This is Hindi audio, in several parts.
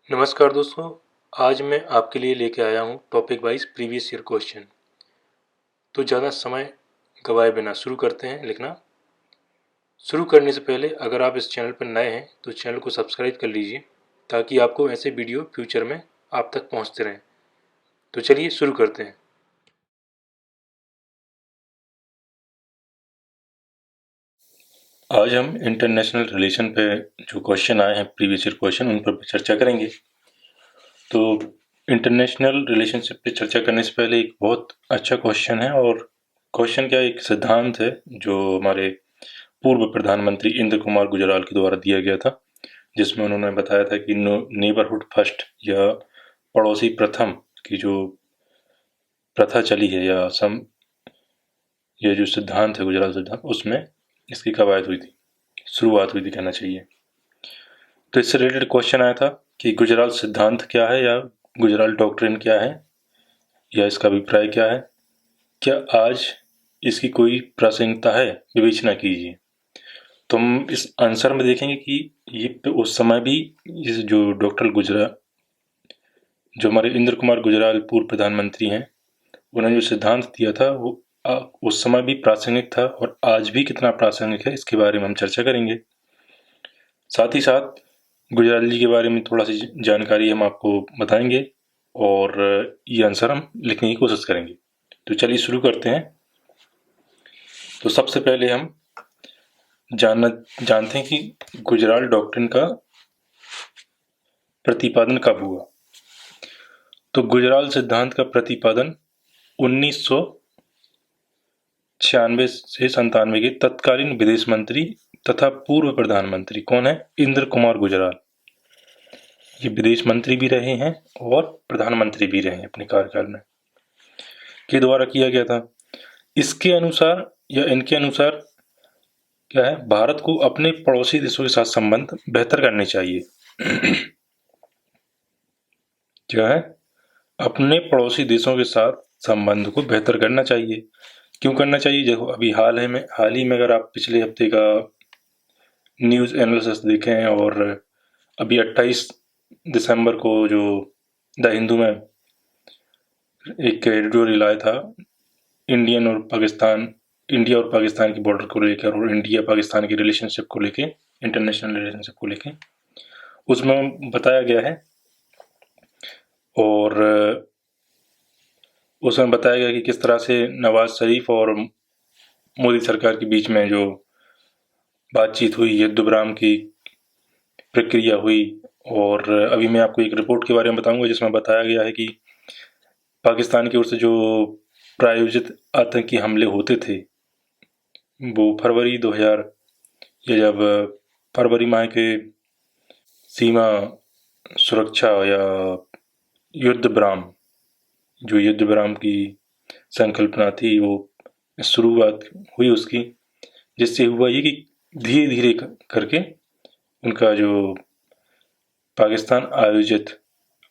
नमस्कार दोस्तों, आज मैं आपके लिए लेके आया हूँ topic wise previous year question. तो ज़्यादा समय गवाए बिना शुरू करते हैं लिखना। शुरू करने से पहले अगर आप इस चैनल पर नए हैं तो चैनल को सब्सक्राइब कर लीजिए ताकि आपको ऐसे वीडियो फ्यूचर में आप तक पहुँचते रहें। तो चलिए शुरू करते हैं। आज हम इंटरनेशनल रिलेशन पे जो क्वेश्चन आए हैं प्रीवियस ईयर क्वेश्चन उन पर चर्चा करेंगे। तो इंटरनेशनल रिलेशनशिप पे चर्चा करने से पहले एक बहुत अच्छा क्वेश्चन है, और क्वेश्चन क्या एक सिद्धांत है जो हमारे पूर्व प्रधानमंत्री इंद्र कुमार गुजराल के द्वारा दिया गया था, जिसमें उन्होंने बताया था कि नेबरहुड फर्स्ट या पड़ोसी प्रथम की जो प्रथा चली है या ये जो सिद्धांत है गुजराल सिद्धांत, उसमें इसकी कवायद हुई थी, शुरुआत हुई थी कहना चाहिए। तो इससे रिलेटेड क्वेश्चन आया था कि गुजराल सिद्धांत क्या है या गुजराल डॉक्ट्रिन क्या है या इसका अभिप्राय क्या है, क्या आज इसकी कोई प्रासंगिकता है, विवेचना कीजिए। तो हम इस आंसर में देखेंगे कि ये उस समय भी इस जो डॉक्टर गुजराल, जो हमारे इंद्र कुमार गुजराल पूर्व प्रधानमंत्री हैं, उन्होंने जो सिद्धांत दिया था वो उस समय भी प्रासंगिक था और आज भी कितना प्रासंगिक है इसके बारे में हम चर्चा करेंगे। साथ ही साथ गुजराल जी के बारे में थोड़ा सी जानकारी हम आपको बताएंगे और ये आंसर हम लिखने की कोशिश करेंगे। तो चलिए शुरू करते हैं। तो सबसे पहले हम जानते हैं कि गुजराल डॉक्ट्रिन का प्रतिपादन कब हुआ। तो गुजराल सिद्धांत का प्रतिपादन 1996 से 97 के तत्कालीन विदेश मंत्री तथा पूर्व प्रधानमंत्री कौन है, इंद्र कुमार गुजराल, ये विदेश मंत्री भी रहे हैं और प्रधानमंत्री भी रहे हैं अपने कार्यकाल में, के द्वारा किया गया था। इसके अनुसार या इनके अनुसार क्या है, भारत को अपने पड़ोसी देशों के साथ संबंध बेहतर करने चाहिए। क्या है, अपने पड़ोसी देशों के साथ संबंध को बेहतर करना चाहिए। क्यों करना चाहिए, देखो अभी हाल ही में अगर आप पिछले हफ्ते का न्यूज़ एनालिसिस देखें और अभी 28 दिसंबर को जो द हिंदू में एक एडिटोरियल आया था इंडिया और पाकिस्तान की बॉर्डर को लेकर और इंडिया पाकिस्तान की रिलेशनशिप को लेके, इंटरनेशनल रिलेशनशिप को लेके, उसमें बताया गया है और उसमें बताया गया कि किस तरह से नवाज शरीफ और मोदी सरकार के बीच में जो बातचीत हुई, युद्धविराम की प्रक्रिया हुई। और अभी मैं आपको एक रिपोर्ट के बारे में बताऊंगा जिसमें बताया गया है कि पाकिस्तान की ओर से जो प्रायोजित आतंकी हमले होते थे वो फरवरी 2000 या जब फरवरी माह के सीमा सुरक्षा या युद्ध विराम की संकल्पना थी, वो शुरुआत हुई उसकी, जिससे हुआ ये कि धीरे धीरे करके उनका जो पाकिस्तान आयोजित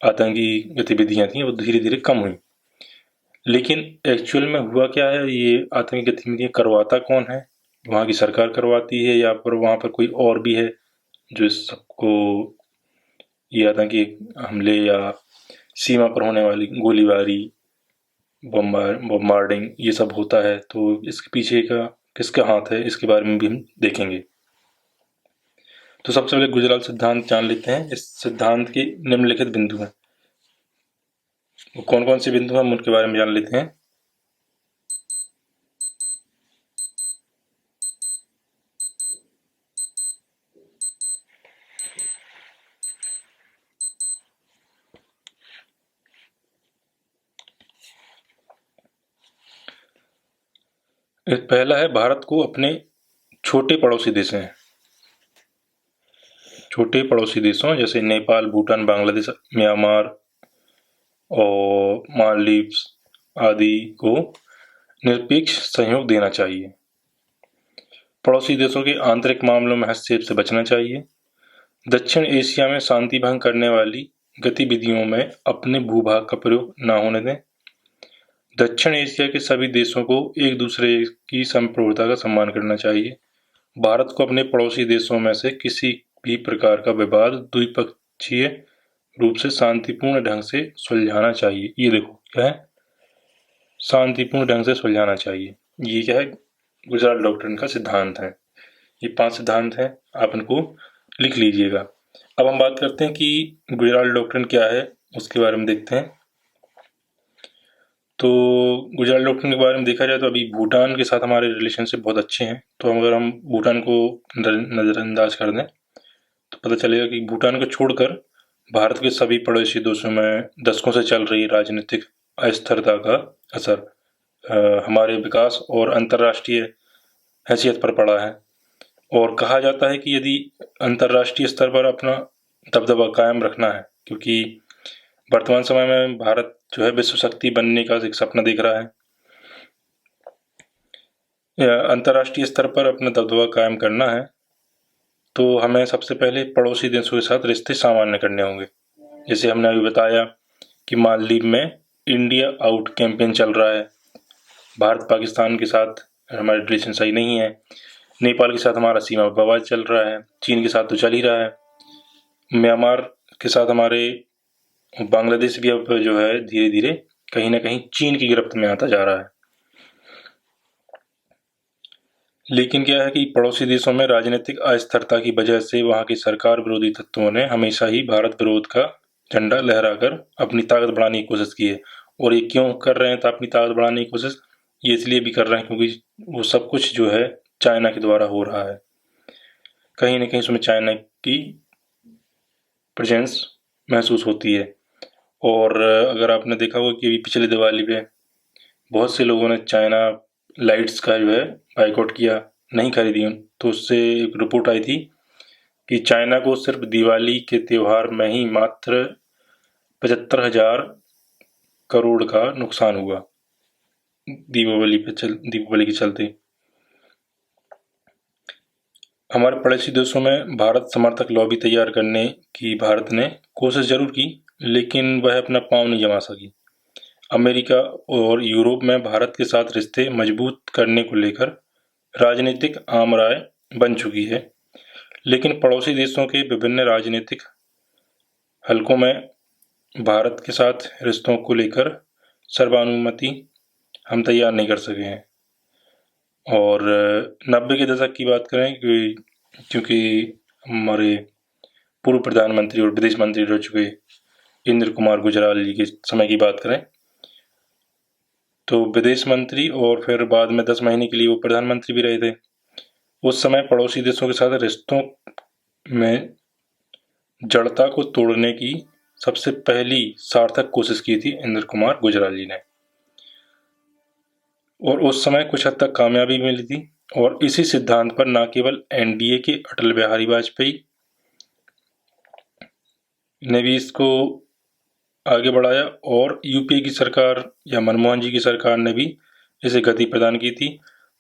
आतंकी गतिविधियां थी वो धीरे धीरे कम हुई। लेकिन एक्चुअल में हुआ क्या है, ये आतंकी गतिविधियां करवाता कौन है, वहाँ की सरकार करवाती है या फिर वहाँ पर कोई और भी है जो इस सबको, ये आतंकी हमले या सीमा पर होने वाली गोलीबारी, बम्बार्डिंग, ये सब होता है। तो इसके पीछे का किसका हाथ है, इसके बारे में भी हम देखेंगे। तो सबसे पहले गुजराल सिद्धांत जान लेते हैं। इस सिद्धांत के निम्नलिखित बिंदु हैं, वो कौन कौन से बिंदु हैं हम उनके बारे में जान लेते हैं। पहला है, भारत को अपने छोटे पड़ोसी देशों जैसे नेपाल, भूटान, बांग्लादेश, म्यांमार और मालदीव्स आदि को निरपेक्ष सहयोग देना चाहिए। पड़ोसी देशों के आंतरिक मामलों में हस्तक्षेप से बचना चाहिए। दक्षिण एशिया में शांति भंग करने वाली गतिविधियों में अपने भूभाग का प्रयोग न होने दें। दक्षिण एशिया के सभी देशों को एक दूसरे की संप्रभुता का सम्मान करना चाहिए। भारत को अपने पड़ोसी देशों में से किसी भी प्रकार का विवाद द्विपक्षीय रूप से शांतिपूर्ण ढंग से सुलझाना चाहिए। ये देखो क्या है, शांतिपूर्ण ढंग से सुलझाना चाहिए। ये क्या है, गुजराल डॉक्ट्रिन का सिद्धांत है। ये 5 सिद्धांत हैं, आप इनको लिख लीजिएगा। अब हम बात करते हैं कि गुजराल डॉक्ट्रिन क्या है, उसके बारे में देखते हैं। तो गुजराल डॉक्ट्रिन के बारे में देखा जाए तो अभी भूटान के साथ हमारे रिलेशनशिप बहुत अच्छे हैं। तो अगर हम भूटान को नज़रअंदाज कर दें तो पता चलेगा कि भूटान को छोड़कर भारत के सभी पड़ोसी देशों में दशकों से चल रही राजनीतिक अस्थिरता का असर हमारे विकास और अंतर्राष्ट्रीय हैसियत पर पड़ा है। और कहा जाता है कि यदि अंतर्राष्ट्रीय स्तर पर अपना दबदबा कायम रखना है, क्योंकि वर्तमान समय में भारत जो है विश्व शक्ति बनने का एक सपना देख रहा है, अंतर्राष्ट्रीय स्तर पर अपना दबदबा कायम करना है तो हमें सबसे पहले पड़ोसी देशों के साथ रिश्ते सामान्य करने होंगे। जैसे हमने अभी बताया कि मालदीव में इंडिया आउट कैंपेन चल रहा है, भारत पाकिस्तान के साथ हमारे रिलेशन सही नहीं है, नेपाल के साथ हमारा सीमा विवाद चल रहा है, चीन के साथ तो चल ही रहा है, म्यांमार के साथ हमारे बांग्लादेश भी अब जो है धीरे धीरे कहीं ना कहीं चीन की गिरफ्त में आता जा रहा है। लेकिन क्या है कि पड़ोसी देशों में राजनीतिक अस्थिरता की वजह से वहां की सरकार विरोधी तत्वों ने हमेशा ही भारत विरोध का झंडा लहराकर अपनी ताकत बढ़ाने की कोशिश की है। और ये क्यों कर रहे हैं तो अपनी ताकत बढ़ाने की कोशिश ये इसलिए भी कर रहे हैं क्योंकि वो सब कुछ जो है चाइना के द्वारा हो रहा है। कहीं ना कहीं उसमें चाइना की प्रेजेंस महसूस होती है। और अगर आपने देखा होगा कि अभी पिछले दिवाली पे बहुत से लोगों ने चाइना लाइट्स का जो है बाइकआउट किया, नहीं खरीदी। तो उससे एक रिपोर्ट आई थी कि चाइना को सिर्फ दिवाली के त्योहार में ही मात्र 75,000 करोड़ का नुकसान हुआ दीपावली के चलते। हमारे पड़ोसी देशों में भारत समर्थक लॉबी तैयार करने की भारत ने कोशिश जरूर की, लेकिन वह अपना पांव नहीं जमा सकी। अमेरिका और यूरोप में भारत के साथ रिश्ते मजबूत करने को लेकर राजनीतिक आम राय बन चुकी है, लेकिन पड़ोसी देशों के विभिन्न राजनीतिक हलकों में भारत के साथ रिश्तों को लेकर सर्वानुमति हम तैयार नहीं कर सके हैं। और 90 के दशक की बात करें क्योंकि हमारे पूर्व प्रधानमंत्री और विदेश मंत्री रह चुके इंद्र कुमार गुजराल जी के समय की बात करें तो विदेश मंत्री और फिर बाद में 10 महीने के लिए वो प्रधानमंत्री भी रहे थे। उस समय पड़ोसी देशों के साथ रिश्तों में जड़ता को तोड़ने की सबसे पहली सार्थक कोशिश की थी इंद्र कुमार गुजराल जी ने, और उस समय कुछ हद तक कामयाबी मिली थी। और इसी सिद्धांत पर न केवल एनडीए के अटल बिहारी वाजपेयी ने भी इसको आगे बढ़ाया और यूपीए की सरकार या मनमोहन जी की सरकार ने भी इसे गति प्रदान की थी।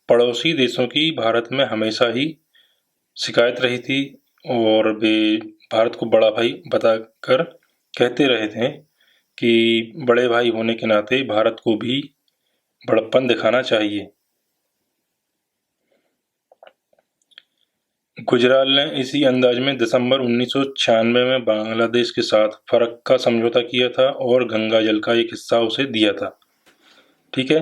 पड़ोसी देशों की भारत में हमेशा ही शिकायत रही थी और वे भारत को बड़ा भाई बताकर कहते रहे थे कि बड़े भाई होने के नाते भारत को भी बड़प्पन दिखाना चाहिए। गुजराल ने इसी अंदाज में दिसंबर 1996 में बांग्लादेश के साथ फरक्का समझौता किया था और गंगा जल का एक हिस्सा उसे दिया था। ठीक है,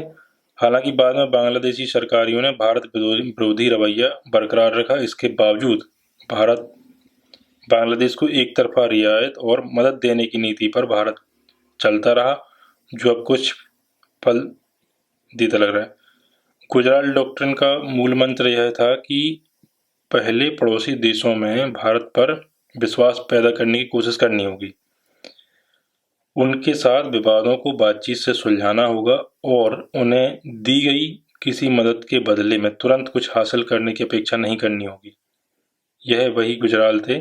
हालांकि बाद में बांग्लादेशी सरकारियों ने भारत विरोधी रवैया बरकरार रखा। इसके बावजूद भारत बांग्लादेश को एक तरफा रियायत और मदद देने की नीति पर भारत चलता रहा, जो अब कुछ फल देता लग रहा है। गुजराल डॉक्ट्रिन का मूल मंत्र यह था कि पहले पड़ोसी देशों में भारत पर विश्वास पैदा करने की कोशिश करनी होगी, उनके साथ विवादों को बातचीत से सुलझाना होगा और उन्हें दी गई किसी मदद के बदले में तुरंत कुछ हासिल करने की अपेक्षा नहीं करनी होगी। यह वही गुजराल थे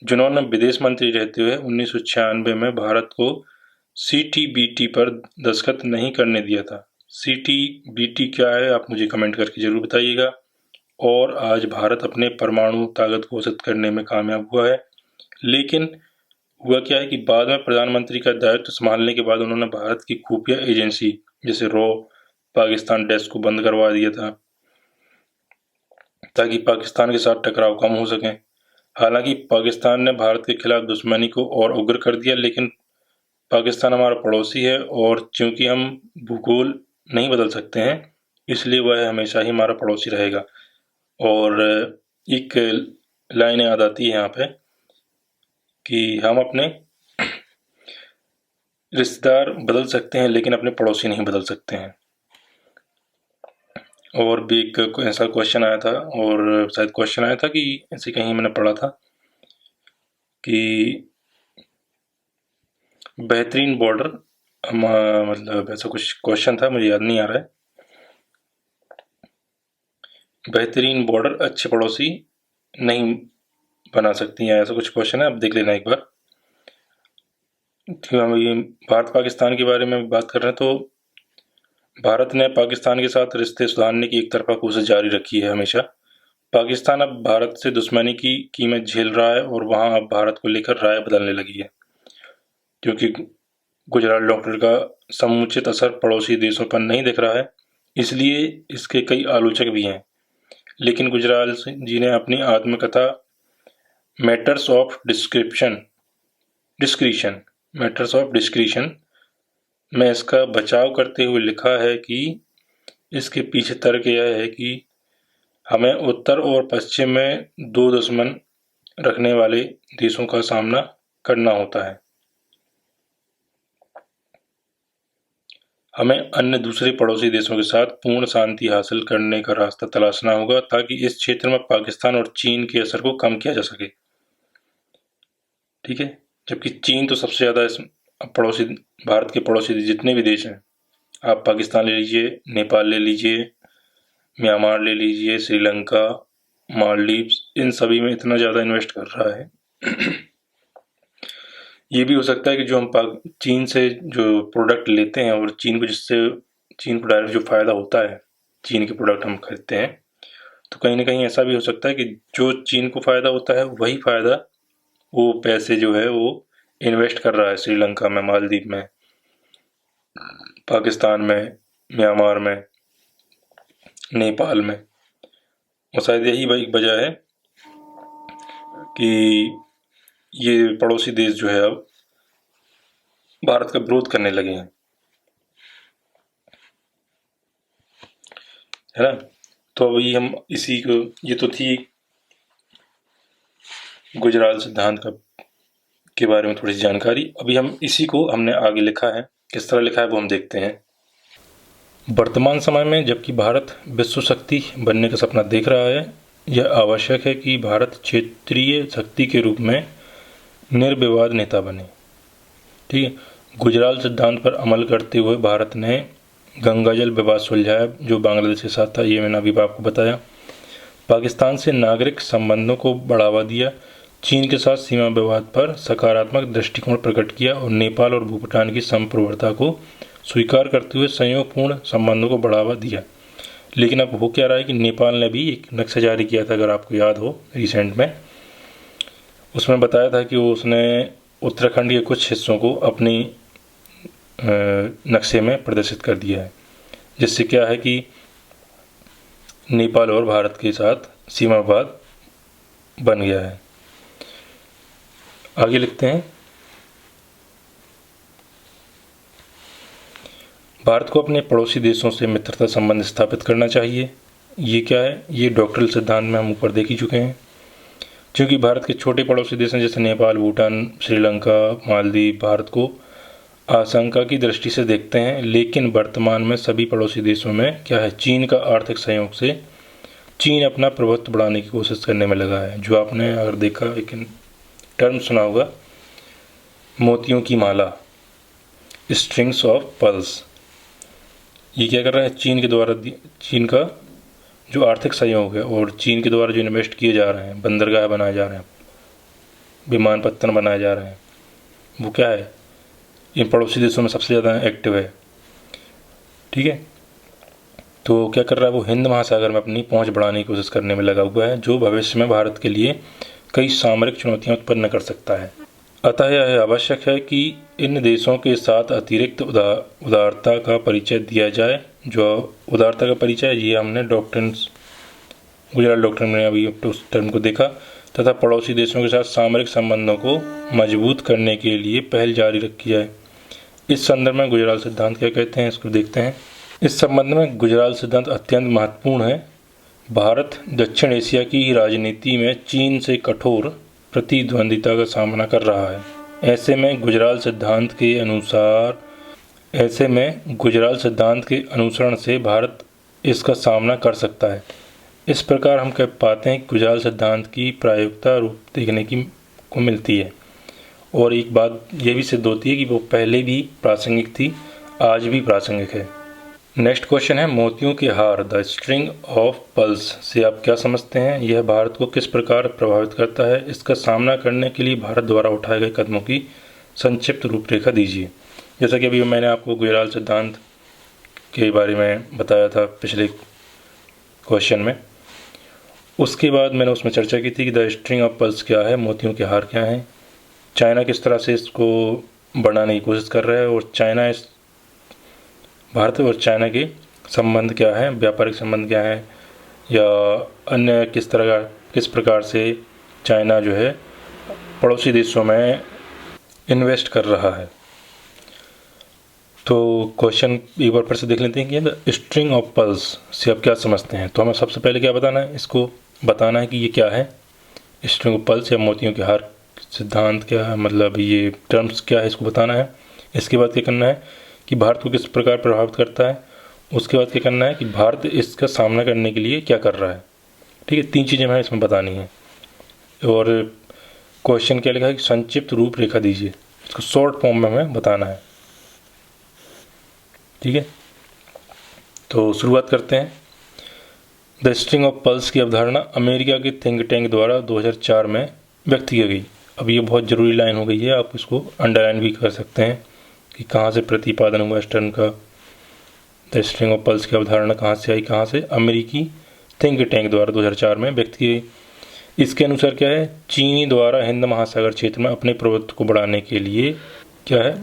जिन्होंने विदेश मंत्री रहते हुए 1996 में भारत को CTBT पर दस्तखत नहीं करने दिया था। CTBT क्या है आप मुझे कमेंट करके जरूर बताइएगा। और आज भारत अपने परमाणु ताकत घोषित करने में कामयाब हुआ है, लेकिन हुआ क्या है कि बाद में प्रधानमंत्री का दायित्व संभालने के बाद उन्होंने भारत की खुफिया एजेंसी जैसे रॉ पाकिस्तान डेस्क को बंद करवा दिया था ताकि पाकिस्तान के साथ टकराव कम हो सके। हालांकि पाकिस्तान ने भारत के खिलाफ दुश्मनी को और उग्र कर दिया, लेकिन पाकिस्तान हमारा पड़ोसी है और चूंकि हम भूगोल नहीं बदल सकते हैं, इसलिए वह हमेशा ही हमारा पड़ोसी रहेगा। और एक लाइन याद आती है यहाँ पे कि हम अपने रिश्तेदार बदल सकते हैं लेकिन अपने पड़ोसी नहीं बदल सकते हैं। और भी एक ऐसा क्वेश्चन आया था, और शायद क्वेश्चन आया था कि ऐसे कहीं मैंने पढ़ा था कि बेहतरीन बॉर्डर, मतलब ऐसा कुछ क्वेश्चन था, मुझे याद नहीं आ रहा है। बेहतरीन बॉर्डर अच्छे पड़ोसी नहीं बना सकती है, ऐसा कुछ क्वेश्चन है, आप देख लेना एक बार। क्यों हम ये भारत पाकिस्तान के बारे में बात कर रहे हैं, तो भारत ने पाकिस्तान के साथ रिश्ते सुधारने की एक तरफा कोशिश जारी रखी है हमेशा। पाकिस्तान अब भारत से दुश्मनी की कीमत झेल रहा है और वहाँ अब भारत को लेकर राय बदलने लगी है, क्योंकि गुजराल डॉक्टर का समुचित असर पड़ोसी देशों पर नहीं दिख रहा है, इसलिए इसके कई आलोचक भी हैं। लेकिन गुजराल जी ने अपनी आत्मकथा मैटर्स ऑफ डिस्क्रिशन में इसका बचाव करते हुए लिखा है कि इसके पीछे तर्क यह है कि हमें उत्तर और पश्चिम में दो दुश्मन रखने वाले देशों का सामना करना होता है। हमें अन्य दूसरे पड़ोसी देशों के साथ पूर्ण शांति हासिल करने का रास्ता तलाशना होगा ताकि इस क्षेत्र में पाकिस्तान और चीन के असर को कम किया जा सके। ठीक है, जबकि चीन तो सबसे ज़्यादा इस पड़ोसी, भारत के पड़ोसी जितने भी देश हैं, आप पाकिस्तान ले लीजिए, नेपाल ले लीजिए, म्यांमार ले लीजिए, श्रीलंका, मालदीव्स, इन सभी में इतना ज़्यादा इन्वेस्ट कर रहा है। ये भी हो सकता है कि जो हम चीन से जो प्रोडक्ट लेते हैं और चीन को डायरेक्ट जो फ़ायदा होता है, चीन के प्रोडक्ट हम खरीदते हैं, तो कहीं ना कहीं ऐसा भी हो सकता है कि जो चीन को फ़ायदा होता है वही फ़ायदा वो पैसे जो है वो इन्वेस्ट कर रहा है श्रीलंका में, मालदीव में, पाकिस्तान में, म्यांमार में, नेपाल में। और शायद यही वजह है कि ये पड़ोसी देश जो है अब भारत का विरोध करने लगे हैं, है ना। तो अभी हम इसी को, ये तो थी गुजराल सिद्धांत के बारे में थोड़ी सी जानकारी। अभी हम इसी को हमने आगे लिखा है, किस तरह लिखा है वो हम देखते हैं। वर्तमान समय में जबकि भारत विश्व शक्ति बनने का सपना देख रहा है, यह आवश्यक है कि भारत क्षेत्रीय शक्ति के रूप में निर्विवाद नेता बने। ठीक है, गुजराल सिद्धांत पर अमल करते हुए भारत ने गंगाजल विवाद सुलझाया जो बांग्लादेश के साथ था, ये मैंने अभी आपको बताया। पाकिस्तान से नागरिक संबंधों को बढ़ावा दिया, चीन के साथ सीमा विवाद पर सकारात्मक दृष्टिकोण प्रकट किया और नेपाल और भूटान की संप्रभुता को स्वीकार करते हुए संयोगपूर्ण संबंधों को बढ़ावा दिया। लेकिन अब हो क्या रहा है कि नेपाल ने भी एक नक्शा जारी किया था, अगर आपको याद हो रिसेंट में, उसमें बताया था कि उसने उत्तराखंड के कुछ हिस्सों को अपनी नक्शे में प्रदर्शित कर दिया है, जिससे क्या है कि नेपाल और भारत के साथ सीमा विवाद बन गया है। आगे लिखते हैं, भारत को अपने पड़ोसी देशों से मित्रता संबंध स्थापित करना चाहिए। ये क्या है, ये डॉक्ट्रिनल सिद्धांत में हम ऊपर देख ही चुके हैं। क्योंकि भारत के छोटे पड़ोसी देश हैं जैसे नेपाल, भूटान, श्रीलंका, मालदीव भारत को आशंका की दृष्टि से देखते हैं, लेकिन वर्तमान में सभी पड़ोसी देशों में क्या है, चीन का आर्थिक सहयोग से चीन अपना प्रभुत्व बढ़ाने की कोशिश करने में लगा है। जो आपने अगर देखा, एक टर्म सुना होगा, मोतियों की माला, स्ट्रिंग्स ऑफ पर्ल्स। ये क्या कर रहा है, चीन के द्वारा, चीन का जो आर्थिक सहयोग है और चीन के द्वारा जो इन्वेस्ट किए जा रहे हैं, बंदरगाह बनाए जा रहे हैं, विमानपत्तन बनाए जा रहे हैं, वो क्या है, इन पड़ोसी देशों में सबसे ज़्यादा एक्टिव है। ठीक है, तो क्या कर रहा है, वो हिंद महासागर में अपनी पहुंच बढ़ाने की कोशिश करने में लगा हुआ है, जो भविष्य में भारत के लिए कई सामरिक चुनौतियां उत्पन्न कर सकता है। अतः यह आवश्यक है कि इन देशों के साथ अतिरिक्त उदारता का परिचय दिया जाए। जो उदारता का परिचय, ये हमने गुजराल डॉक्ट्रिन में अभी उस टर्म को देखा। तथा पड़ोसी देशों के साथ सामरिक संबंधों को मजबूत करने के लिए पहल जारी रखी जाए। इस संदर्भ में गुजराल सिद्धांत क्या कहते हैं, इसको देखते हैं। इस संबंध में गुजराल सिद्धांत अत्यंत महत्वपूर्ण है। भारत दक्षिण एशिया की राजनीति में चीन से कठोर प्रतिद्वंदिता का सामना कर रहा है। ऐसे में गुजराल सिद्धांत के अनुसरण से भारत इसका सामना कर सकता है। इस प्रकार हम कह पाते हैं कि गुजराल सिद्धांत की प्रायोगिकता रूप देखने को मिलती है। और एक बात यह भी सिद्ध होती है कि वो पहले भी प्रासंगिक थी, आज भी प्रासंगिक है। नेक्स्ट क्वेश्चन है, मोतियों के हार द स्ट्रिंग ऑफ पर्ल्स से आप क्या समझते हैं? यह भारत को किस प्रकार प्रभावित करता है? इसका सामना करने के लिए भारत द्वारा उठाए गए कदमों की संक्षिप्त रूपरेखा दीजिए। जैसा कि अभी मैंने आपको गुजराल सिद्धांत के बारे में बताया था पिछले क्वेश्चन में, उसके बाद मैंने उसमें चर्चा की थी कि द स्ट्रिंग ऑफ पर्ल्स क्या है, मोतियों के हार क्या हैं, चाइना किस तरह से इसको बढ़ाने की कोशिश कर रहा है, और भारत और चाइना के संबंध क्या है, व्यापारिक संबंध क्या है, या अन्य किस प्रकार से चाइना जो है पड़ोसी देशों में इन्वेस्ट कर रहा है। तो क्वेश्चन एक बार फिर से देख लेते हैं कि द स्ट्रिंग ऑफ पर्ल्स से आप क्या समझते हैं। तो हमें सबसे पहले क्या बताना है, इसको बताना है कि ये क्या है, स्ट्रिंग ऑफ पर्ल्स या मोतियों के हार सिद्धांत क्या है, मतलब ये टर्म्स क्या है, इसको बताना है। इसके बाद क्या करना है कि भारत को किस प्रकार प्रभावित करता है। उसके बाद क्या करना है कि भारत इसका सामना करने के लिए क्या कर रहा है। ठीक है, 3 चीज़ें हमें इसमें बतानी है। और क्वेश्चन क्या लिखा है कि संक्षिप्त रूपरेखा दीजिए, इसको शॉर्ट फॉर्म में हमें बताना है। ठीक है, तो शुरुआत करते हैं। द स्ट्रिंग ऑफ पर्ल्स की अवधारणा अमेरिका के थिंक टैंक द्वारा 2004 में व्यक्त की गई। अब ये बहुत ज़रूरी लाइन हो गई है, आप इसको अंडरलाइन भी कर सकते हैं कि कहाँ से प्रतिपादन हुआ इस टर्म का। द स्ट्रिंग ऑफ पर्ल्स की अवधारणा कहाँ से आई, कहाँ से, अमेरिकी थिंक टैंक द्वारा 2004 में व्यक्त की गई। इसके अनुसार क्या है, चीनी द्वारा हिंद महासागर क्षेत्र में अपने प्रभुत्व को बढ़ाने के लिए क्या है,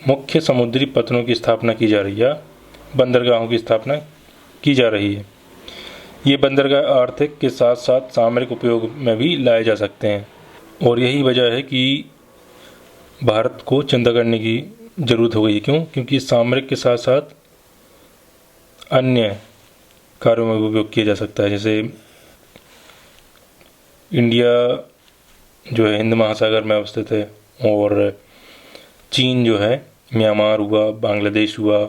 मुख्य समुद्री पत्तनों की स्थापना की जा रही है, बंदरगाहों की स्थापना की जा रही है। ये बंदरगाह आर्थिक के साथ साथ सामरिक उपयोग में भी लाए जा सकते हैं, और यही वजह है कि भारत को चिंता करने की ज़रूरत हो गई है। क्यों? क्योंकि सामरिक के साथ साथ अन्य कार्यों में भी उपयोग किया जा सकता है। जैसे इंडिया जो है हिंद महासागर में अवस्थित है, और चीन जो है म्यांमार हुआ, बांग्लादेश हुआ,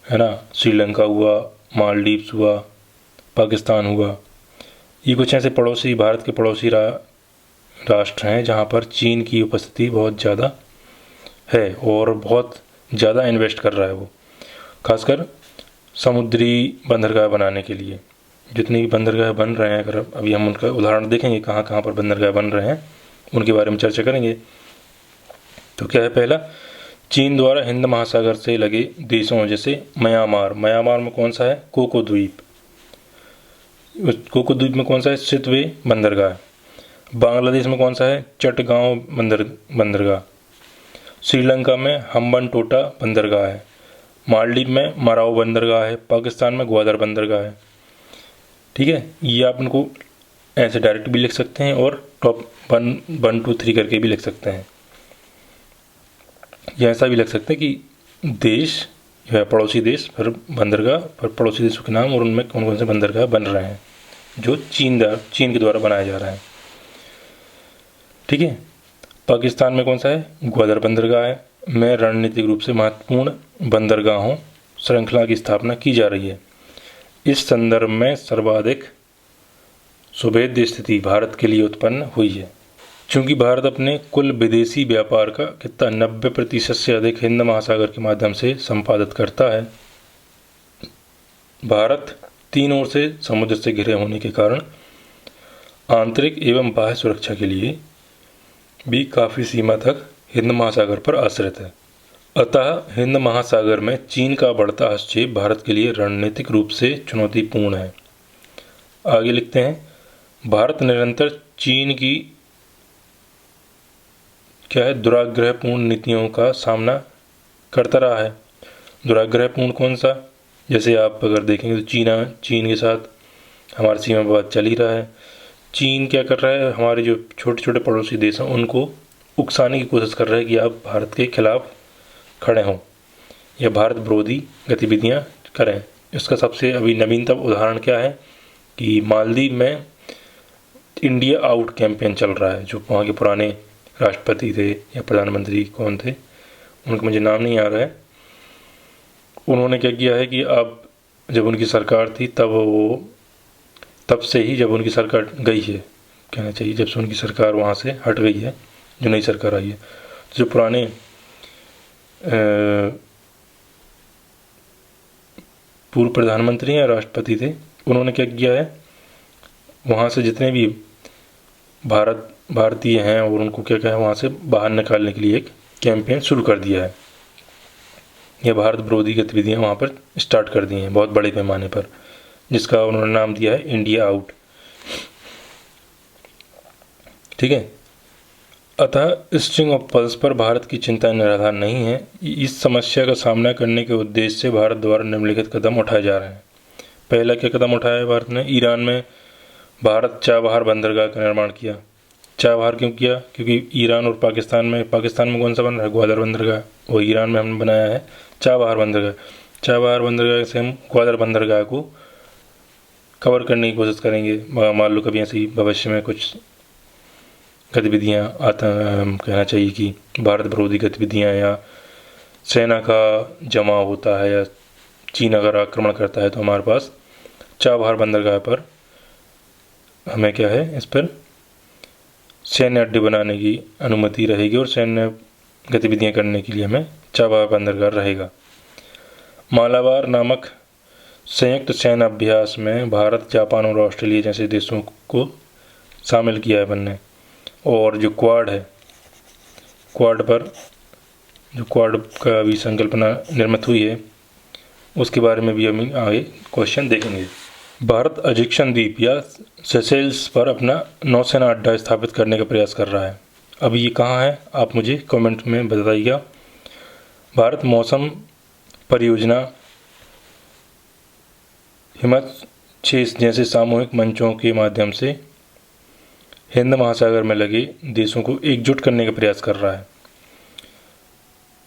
है ना, श्रीलंका हुआ, मालदीव्स हुआ, पाकिस्तान हुआ, ये कुछ ऐसे पड़ोसी, भारत के पड़ोसी राष्ट्र हैं जहाँ पर चीन की उपस्थिति बहुत ज़्यादा है और बहुत ज़्यादा इन्वेस्ट कर रहा है वो, खासकर समुद्री बंदरगाह बनाने के लिए। जितने भी बंदरगाह बन रहे हैं, अगर अभी हम उनका उदाहरण देखेंगे कहाँ कहाँ पर बंदरगाह बन रहे हैं, उनके बारे में चर्चा करेंगे। तो क्या है, पहला, चीन द्वारा हिंद महासागर से लगे देशों जैसे म्यांमार में कौन सा है, कोको द्वीप में कौन सा है, सितवे बंदरगाह। बांग्लादेश में कौन सा है, चटगांव बंदरगाह। श्रीलंका में हम्बनटोटा बंदरगाह है। मालदीव में मराव बंदरगाह है। पाकिस्तान में ग्वादर बंदरगाह है। ठीक है, ये आप इनको ऐसे डायरेक्ट भी लिख सकते हैं और टॉप 1, 2, 3 करके भी लिख सकते हैं, या ऐसा भी लिख सकते हैं कि देश जो है पड़ोसी देश, फिर बंदरगाह, फिर पड़ोसी देशों के नाम और उनमें कौन कौन से बंदरगाह बन रहे हैं जो चीन के द्वारा बनाया जा रहा है। ठीक है, पाकिस्तान में कौन सा है, ग्वादर बंदरगाह है, में रणनीतिक रूप से महत्वपूर्ण बंदरगाहों श्रृंखला की स्थापना की जा रही है। इस संदर्भ में सर्वाधिक सुभेद्य स्थिति भारत के लिए उत्पन्न हुई है, चूँकि भारत अपने कुल विदेशी व्यापार का कितना 90% से अधिक हिंद महासागर के माध्यम से संपादित करता है। भारत 3 ओर से समुद्र से घिरे होने के कारण आंतरिक एवं बाह्य सुरक्षा के लिए भी काफ़ी सीमा तक हिंद महासागर पर आश्रित है। अतः हिंद महासागर में चीन का बढ़ता हस्तक्षेप भारत के लिए रणनीतिक रूप से चुनौतीपूर्ण है। आगे लिखते हैं, भारत निरंतर चीन की क्या है, दुराग्रहपूर्ण नीतियों का सामना करता रहा है। दुराग्रहपूर्ण कौन सा, जैसे आप अगर देखेंगे तो चीन के साथ हमारी सीमा विवाद चल ही रहा है। चीन क्या कर रहा है, हमारे जो छोटे छोटे पड़ोसी देश हैं उनको उकसाने की कोशिश कर रहा है कि आप भारत के खिलाफ खड़े हों या भारत विरोधी गतिविधियां करें। इसका सबसे अभी नवीनतम उदाहरण क्या है कि मालदीव में इंडिया आउट कैंपेन चल रहा है। जो वहाँ के पुराने राष्ट्रपति थे या प्रधानमंत्री कौन थे, उनका मुझे नाम नहीं आ रहा है, उन्होंने क्या किया है कि अब जब उनकी सरकार थी तब से ही जब उनकी सरकार गई है, कहना चाहिए जब से उनकी सरकार वहाँ से हट गई है, जो नई सरकार आई है, तो जो पुराने पूर्व प्रधानमंत्री या राष्ट्रपति थे, उन्होंने क्या किया है, वहाँ से जितने भी भारतीय हैं और उनको क्या है वहाँ से बाहर निकालने के लिए एक कैंपेन शुरू कर दिया है। यह भारत विरोधी गतिविधियाँ वहाँ पर स्टार्ट कर दी हैं बहुत बड़े पैमाने पर, जिसका उन्होंने नाम दिया है इंडिया आउट। ठीक है। अतः स्ट्रिंग ऑफ पल्स पर भारत की चिंता निराधार नहीं है। इस समस्या का सामना करने के उद्देश्य से भारत द्वारा निम्नलिखित कदम उठाए जा रहे हैं। पहला क्या कदम उठाया है भारत ने, ईरान में भारत चाबहार बंदरगाह का निर्माण किया। चाबहार क्यों किया, क्योंकि ईरान और पाकिस्तान में कौन सा बन रहा है, ग्वादर बंदरगाह, और ईरान में हमने बनाया है चाबहार बंदरगाह। चाबहार बंदरगाह से हम ग्वादर बंदरगाह को कवर करने की कोशिश करेंगे। मान लो कभी ऐसी भविष्य में कुछ गतिविधियाँ कहना चाहिए कि भारत विरोधी गतिविधियाँ या सेना का जमाव होता है या चीन अगर आक्रमण करता है, तो हमारे पास चाबहार बंदरगाह पर हमें क्या है, इस पर सैन्य अड्डे बनाने की अनुमति रहेगी और सैन्य गतिविधियाँ करने के लिए हमें चाबहार बंदरगाह रहेगा। मालाबार नामक संयुक्त सैन्य अभ्यास में भारत, जापान और ऑस्ट्रेलिया जैसे देशों को शामिल किया है बनने। और जो क्वाड है, क्वाड का अभी संकल्पना निर्मित हुई है, उसके बारे में भी हम आगे क्वेश्चन देखेंगे। भारत अजिक्सन द्वीप या सेशेल्स पर अपना नौसेना अड्डा स्थापित करने का प्रयास कर रहा है। अब ये कहाँ है, आप मुझे कमेंट में बताइएगा। भारत मौसम परियोजना, हिमत 6 जैसे सामूहिक मंचों के माध्यम से हिंद महासागर में लगे देशों को एकजुट करने का प्रयास कर रहा है।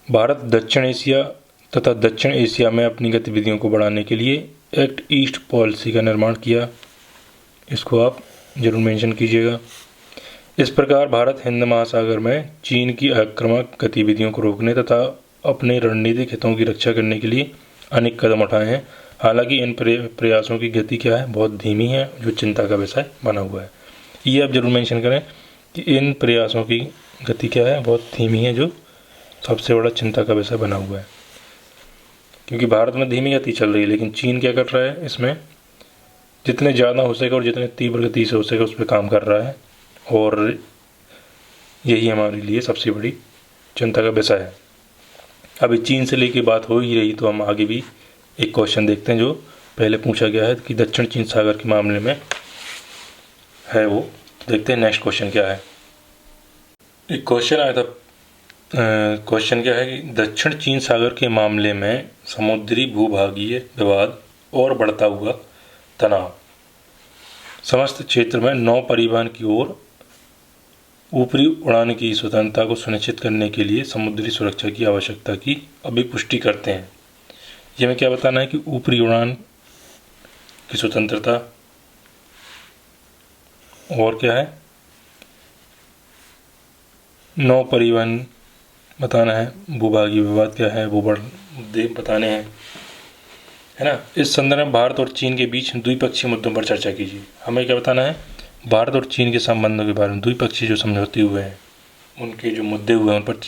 भारत दक्षिण एशिया तथा दक्षिण एशिया में अपनी गतिविधियों को बढ़ाने के लिए एक्ट ईस्ट पॉलिसी का निर्माण किया। इसको आप जरूर मेंशन कीजिएगा। इस प्रकार भारत हिंद महासागर में चीन की आक्रामक गतिविधियों को रोकने तथा अपने रणनीतिक हितों की रक्षा करने के लिए अनेक कदम उठाए हैं। हालांकि इन प्रयासों की गति क्या है, बहुत धीमी है, जो चिंता का विषय बना हुआ है। ये आप जरूर मेंशन करें कि इन प्रयासों की गति क्या है, बहुत धीमी है, जो सबसे बड़ा चिंता का विषय बना हुआ है। क्योंकि भारत में धीमी गति चल रही है, लेकिन चीन क्या कर रहा है, इसमें जितने ज़्यादा हो सके और जितने तीव्र गति से हो सके उस पर काम कर रहा है, और यही हमारे लिए सबसे बड़ी चिंता का विषय है। अभी चीन से लेके बात हो ही रही, तो हम आगे भी एक क्वेश्चन देखते हैं जो पहले पूछा गया है कि दक्षिण चीन सागर के मामले में है, वो देखते हैं नेक्स्ट क्वेश्चन क्या है। एक क्वेश्चन आया था, क्वेश्चन क्या है कि दक्षिण चीन सागर के मामले में समुद्री भूभागीय विवाद और बढ़ता हुआ तनाव समस्त क्षेत्र में नौ परिवहन की ओर ऊपरी उड़ान की स्वतंत्रता को सुनिश्चित करने के लिए समुद्री सुरक्षा की आवश्यकता की अभिपुष्टि करते हैं। ये हमें क्या बताना है कि ऊपरी उड़ान की स्वतंत्रता और क्या है, नौ परिवहन बताना है, भूभागीय विवाद क्या है वो मुद्दे बताने हैं, है ना। इस संदर्भ में भारत और चीन के बीच द्विपक्षीय मुद्दों पर चर्चा कीजिए। हमें क्या बताना है, भारत और चीन के संबंधों के बारे में, द्विपक्षीय जो समझौते हुए हैं उनके जो मुद्दे हुए हैं उन पर,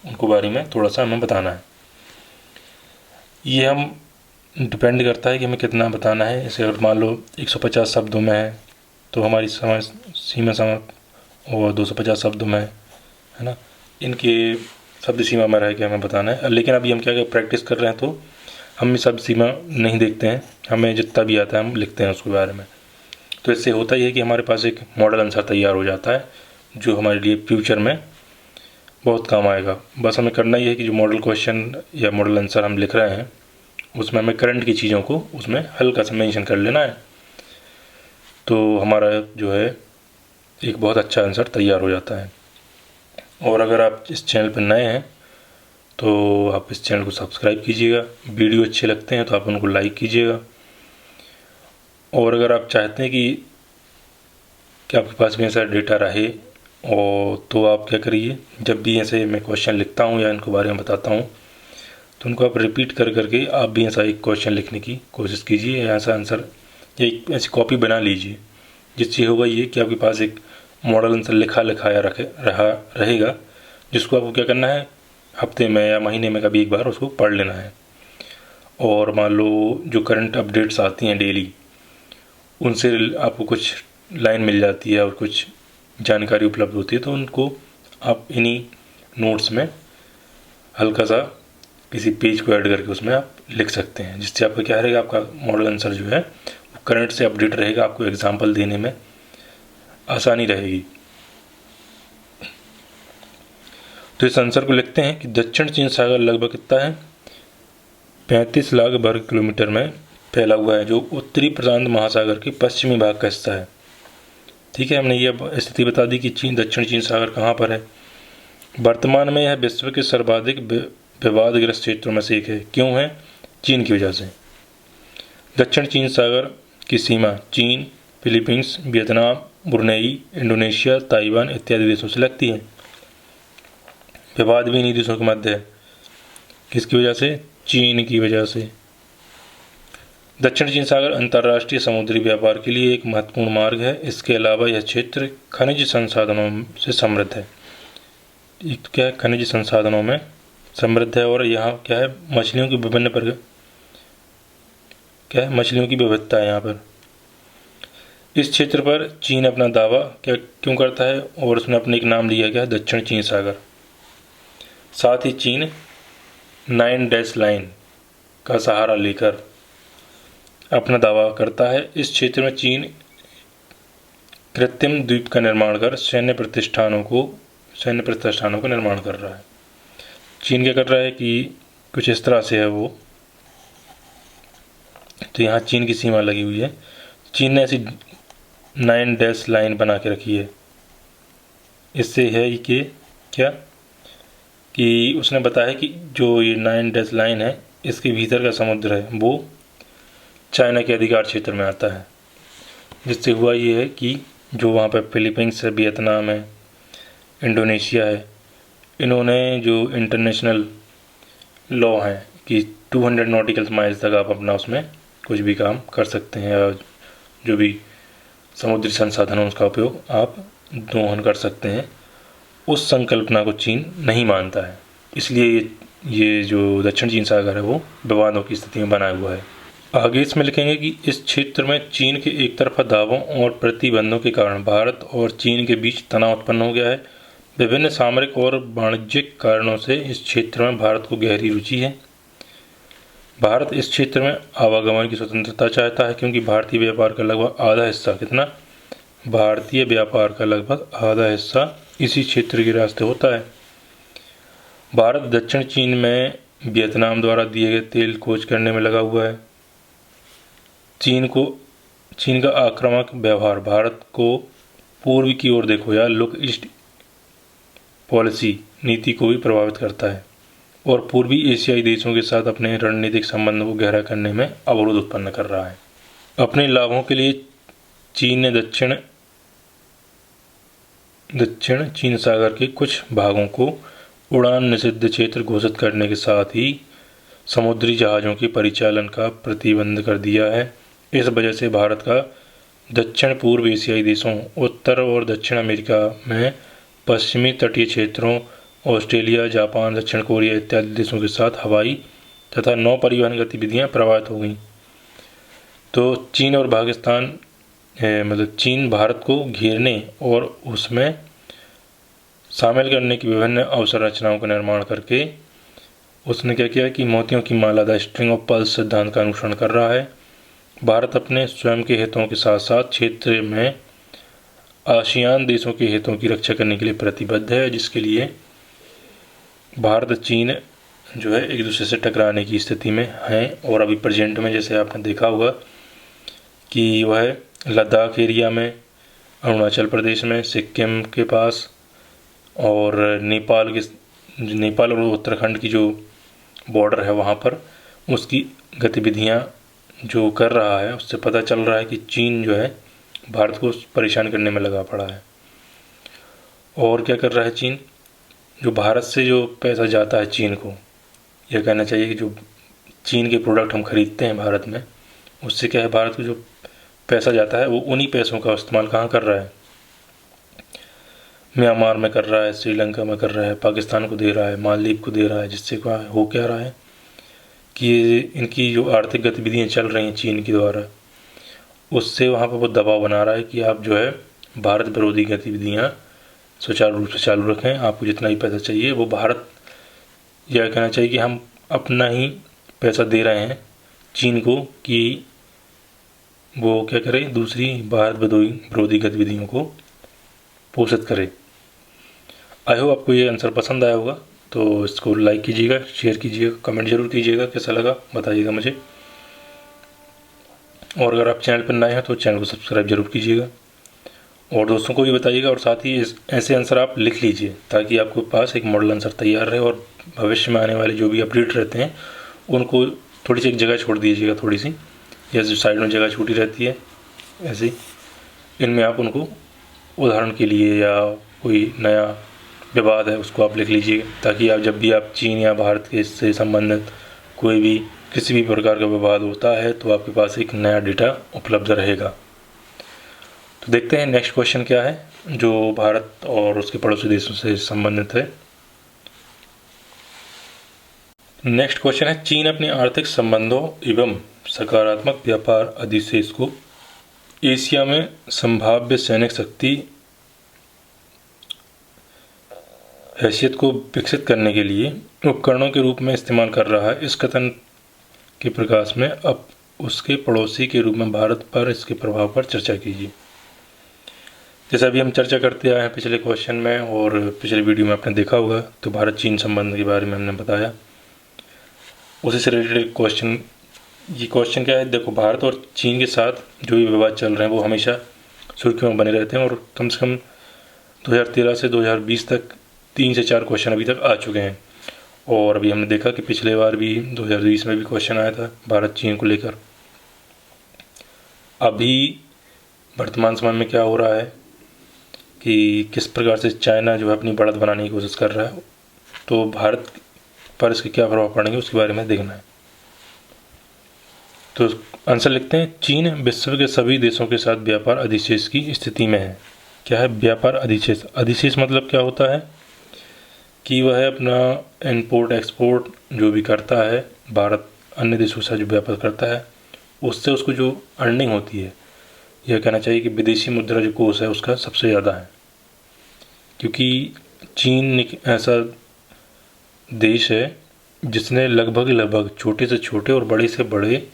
उनको बारे में थोड़ा सा हमें बताना है। ये हम डिपेंड करता है कि हमें कितना बताना है। जैसे अगर मान लो 150 शब्दों में है तो हमारी सीमा और 250 शब्दों में है ना, इनके शब्द सीमा में रह के हमें बताना है। लेकिन अभी हम क्या प्रैक्टिस कर रहे हैं, तो हम शब्द सीमा नहीं देखते हैं, हमें जितना भी आता है हम लिखते हैं उसके बारे में। तो इससे होता ही है कि हमारे पास एक मॉडल आंसर तैयार हो जाता है जो हमारे लिए फ्यूचर में बहुत काम आएगा। बस हमें करना ही है कि जो मॉडल क्वेश्चन या मॉडल आंसर हम लिख रहे हैं उसमें हमें करंट की चीज़ों को उसमें हल्का सा मेंशन कर लेना है, तो हमारा जो है एक बहुत अच्छा आंसर तैयार हो जाता है। और अगर आप इस चैनल पर नए हैं तो आप इस चैनल को सब्सक्राइब कीजिएगा, वीडियो अच्छे लगते हैं तो आप उनको लाइक कीजिएगा। और अगर आप चाहते हैं कि आपके पास भी ऐसा डेटा रहे और तो आप क्या करिए, जब भी ऐसे मैं क्वेश्चन लिखता हूँ या इनको बारे में बताता हूँ तो उनको आप रिपीट कर करके आप भी ऐसा एक क्वेश्चन लिखने की कोशिश कीजिए, या ऐसा आंसर या एक ऐसी कॉपी बना लीजिए, जिससे होगा ये कि आपके पास एक मॉडल आंसर लिखाया रहेगा, जिसको आपको क्या करना है, हफ्ते में या महीने में कभी एक बार उसको पढ़ लेना है। और मान लो जो करंट अपडेट्स आती हैं डेली, उनसे आपको कुछ लाइन मिल जाती है और कुछ जानकारी उपलब्ध होती है, तो उनको आप इन्हीं नोट्स में हल्का सा किसी पेज को ऐड करके उसमें आप लिख सकते हैं, जिससे आपका क्या रहेगा, आपका मॉडल आंसर जो है वो करंट से अपडेट रहेगा, आपको एग्जाम्पल देने में आसानी रहेगी। तो इस आंसर को लिखते हैं कि दक्षिण चीन सागर लगभग कितना है, 35 लाख वर्ग किलोमीटर में फैला हुआ है, जो उत्तरी प्रशांत महासागर के पश्चिमी भाग का हिस्सा है। ठीक है, हमने ये स्थिति बता दी कि दक्षिण चीन सागर कहाँ पर है। वर्तमान में यह विश्व के सर्वाधिक विवादग्रस्त क्षेत्रों में से एक है। क्यों है? चीन की वजह से। दक्षिण चीन सागर की सीमा चीन, Philippines, Vietnam, Brunei, Indonesia, Taiwan इत्यादि देशों से लगती है। विवाद भी इन्हीं देशों के मध्य है। किसकी वजह से? चीन की वजह से। दक्षिण चीन सागर अंतर्राष्ट्रीय समुद्री व्यापार के लिए एक महत्वपूर्ण मार्ग है। इसके अलावा यह क्षेत्र खनिज संसाधनों से समृद्ध है। क्या है? खनिज संसाधनों में समृद्ध है। और यहाँ क्या है? मछलियों की विभिन्न प्रकार, क्या है? मछलियों की विविधता है यहाँ पर। इस क्षेत्र पर चीन अपना दावा क्यों करता है, और उसने अपने एक नाम लिया गया दक्षिण चीन सागर। साथ ही चीन 9 डैश लाइन का सहारा लेकर अपना दावा करता है। इस क्षेत्र में चीन कृत्रिम द्वीप का निर्माण कर सैन्य प्रतिष्ठानों को निर्माण कर रहा है। चीन क्या कर रहा है कि कुछ इस तरह से है वो, तो यहाँ चीन की सीमा लगी हुई है। चीन ने ऐसी 9 डैश लाइन बना के रखी है। इससे है कि क्या कि उसने बताया कि जो ये 9 डैश लाइन है, इसके भीतर का समुद्र है वो चाइना के अधिकार क्षेत्र में आता है। जिससे हुआ ये है कि जो वहाँ पर फिलीपींस है, वियतनाम है, इंडोनेशिया है, इन्होंने जो इंटरनेशनल लॉ है कि 200 नॉटिकल माइल्स तक आप अपना उसमें कुछ भी काम कर सकते हैं, या जो भी समुद्री संसाधन है उसका उपयोग आप दोहन कर सकते हैं, उस संकल्पना को चीन नहीं मानता है। इसलिए ये जो दक्षिण चीन सागर है वो विवादों की स्थिति में बना हुआ है। आगे इसमें लिखेंगे कि इस क्षेत्र में चीन के एक तरफा दावों और प्रतिबंधों के कारण भारत और चीन के बीच तनाव उत्पन्न हो गया है। विभिन्न सामरिक और वाणिज्यिक कारणों से इस क्षेत्र में भारत को गहरी रुचि है। भारत इस क्षेत्र में आवागमन की स्वतंत्रता चाहता है, क्योंकि भारतीय व्यापार का लगभग आधा हिस्सा भारतीय व्यापार का लगभग आधा हिस्सा इसी क्षेत्र के रास्ते होता है। भारत दक्षिण चीन में वियतनाम द्वारा दिए गए तेल खोज करने में लगा हुआ है। चीन का आक्रामक व्यवहार भारत को पूर्व की ओर देखो या लुक ईस्ट पॉलिसी नीति को भी प्रभावित करता है, और पूर्वी एशियाई देशों के साथ अपने रणनीतिक संबंधों को गहरा करने में अवरोध उत्पन्न कर रहा है। अपने लाभों के लिए चीन ने दक्षिण चीन सागर के कुछ भागों को उड़ान निषिद्ध क्षेत्र घोषित करने के साथ ही समुद्री जहाज़ों के परिचालन का प्रतिबंध कर दिया है। इस वजह से भारत का दक्षिण पूर्व एशियाई देशों, उत्तर और दक्षिण अमेरिका में पश्चिमी तटीय क्षेत्रों, ऑस्ट्रेलिया, जापान, दक्षिण कोरिया इत्यादि देशों के साथ हवाई तथा नौ परिवहन गतिविधियां प्रभावित हो गईं। तो चीन और पाकिस्तान चीन भारत को घेरने और उसमें शामिल करने की विभिन्न अवसंरचनाओं का निर्माण करके उसने क्या किया कि मोतियों की माला द स्ट्रिंग ऑफ पर्ल्स सिद्धांत का अनुसरण कर रहा है। भारत अपने स्वयं के हितों के साथ साथ क्षेत्र में आसियान देशों के हितों की रक्षा करने के लिए प्रतिबद्ध है, जिसके लिए भारत चीन जो है एक दूसरे से टकराने की स्थिति में हैं। और अभी प्रेजेंट में जैसे आपने देखा होगा कि वह लद्दाख एरिया में अरुणाचल प्रदेश में, सिक्किम के पास, और नेपाल और उत्तराखंड की जो बॉर्डर है वहाँ पर उसकी गतिविधियाँ जो कर रहा है, उससे पता चल रहा है कि चीन जो है भारत को परेशान करने में लगा पड़ा है। और क्या कर रहा है चीन, जो भारत से जो पैसा जाता है चीन को, यह कहना चाहिए कि जो चीन के प्रोडक्ट हम खरीदते हैं भारत में, उससे क्या है भारत को जो पैसा जाता है वो उन्हीं पैसों का इस्तेमाल कहाँ कर रहा है, म्यांमार में कर रहा है, श्रीलंका में कर रहा है, पाकिस्तान को दे रहा है, मालदीव को दे रहा है, जिससे क्या हो क्या रहा है कि इनकी जो आर्थिक गतिविधियाँ चल रही हैं चीन के द्वारा, उससे वहाँ पर वो दबाव बना रहा है कि आप जो है भारत विरोधी गतिविधियाँ सुचारू रूप से चालू रखें, आपको जितना भी पैसा चाहिए वो भारत, यह कहना चाहिए कि हम अपना ही पैसा दे रहे हैं चीन को कि वो क्या करे, दूसरी भारत विरोधी गतिविधियों को पोषित करे। आई होप आपको ये आंसर पसंद आया होगा, तो इसको लाइक कीजिएगा, शेयर कीजिएगा, कमेंट जरूर कीजिएगा कैसा लगा बताइएगा मुझे। और अगर आप चैनल पर नए हैं तो चैनल को सब्सक्राइब जरूर कीजिएगा और दोस्तों को भी बताइएगा। और साथ ही ऐसे आंसर आप लिख लीजिए ताकि आपके पास एक मॉडल आंसर तैयार रहे और भविष्य में आने वाले जो भी अपडेट रहते हैं उनको थोड़ी सी एक जगह छोड़ दीजिएगा, थोड़ी सी जैसे साइड में जगह छूटी रहती है ऐसे, इनमें आप उनको उदाहरण के लिए या कोई नया विवाद है उसको आप लिख लीजिए, ताकि आप जब भी आप चीन या भारत के से संबंधित कोई भी किसी भी प्रकार का विवाद होता है तो आपके पास एक नया डेटा उपलब्ध रहेगा। तो देखते हैं नेक्स्ट क्वेश्चन क्या है जो भारत और उसके पड़ोसी देशों से संबंधित है। नेक्स्ट क्वेश्चन है, चीन अपने आर्थिक संबंधों एवं सकारात्मक व्यापार अधिशेष को एशिया में संभाव्य सैनिक शक्ति हैसियत को विकसित करने के लिए उपकरणों के रूप में इस्तेमाल कर रहा है। इस कथन के प्रकाश में अब उसके पड़ोसी के रूप में भारत पर इसके प्रभाव पर चर्चा कीजिए। जैसा अभी हम चर्चा करते आए हैं पिछले क्वेश्चन में और पिछले वीडियो में आपने देखा होगा, तो भारत चीन संबंध के बारे में हमने बताया, उसी से रिलेटेड क्वेश्चन। ये क्वेश्चन क्या है, देखो भारत और चीन के साथ जो भी विवाद चल रहे हैं वो हमेशा सुर्खियों में बने रहते हैं और कम से कम 2013 से 2020 तक 3 से 4 क्वेश्चन अभी तक आ चुके हैं। और अभी हमने देखा कि पिछले बार भी 2020 में भी क्वेश्चन आया था भारत चीन को लेकर। अभी वर्तमान समय में क्या हो रहा है कि किस प्रकार से चाइना जो है अपनी बढ़त बनाने की कोशिश कर रहा है, तो भारत पर इसके क्या प्रभाव पड़ेंगे उसके बारे में देखना है। तो आंसर लिखते हैं, चीन विश्व के सभी देशों के साथ व्यापार अधिशेष की स्थिति में है। क्या है व्यापार अधिशेष? अधिशेष मतलब क्या होता है कि वह अपना इंपोर्ट एक्सपोर्ट जो भी करता है, भारत अन्य देशों से जो व्यापार करता है उससे उसको जो अर्निंग होती है, यह कहना चाहिए कि विदेशी मुद्रा जो कोष है उसका सबसे ज़्यादा है, क्योंकि चीन एक ऐसा देश है जिसने लगभग छोटे से छोटे और बड़े से बड़े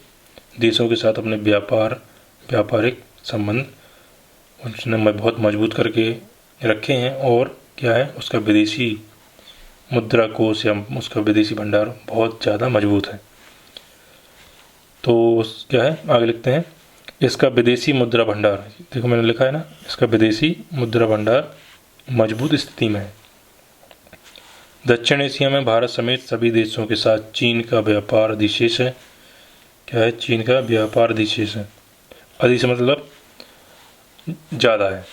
देशों के साथ अपने व्यापारिक संबंध उसने बहुत मजबूत करके रखे हैं। और क्या है, उसका विदेशी मुद्रा कोष या उसका विदेशी भंडार बहुत ज़्यादा मजबूत है। तो क्या है, आगे लिखते हैं, इसका विदेशी मुद्रा भंडार, देखो मैंने लिखा है ना, इसका विदेशी मुद्रा भंडार मजबूत स्थिति में है। दक्षिण एशिया में भारत समेत सभी देशों के साथ चीन का व्यापार अधिशेष है। क्या है, चीन का व्यापार अधिशेष है। अधिशेष मतलब ज़्यादा है।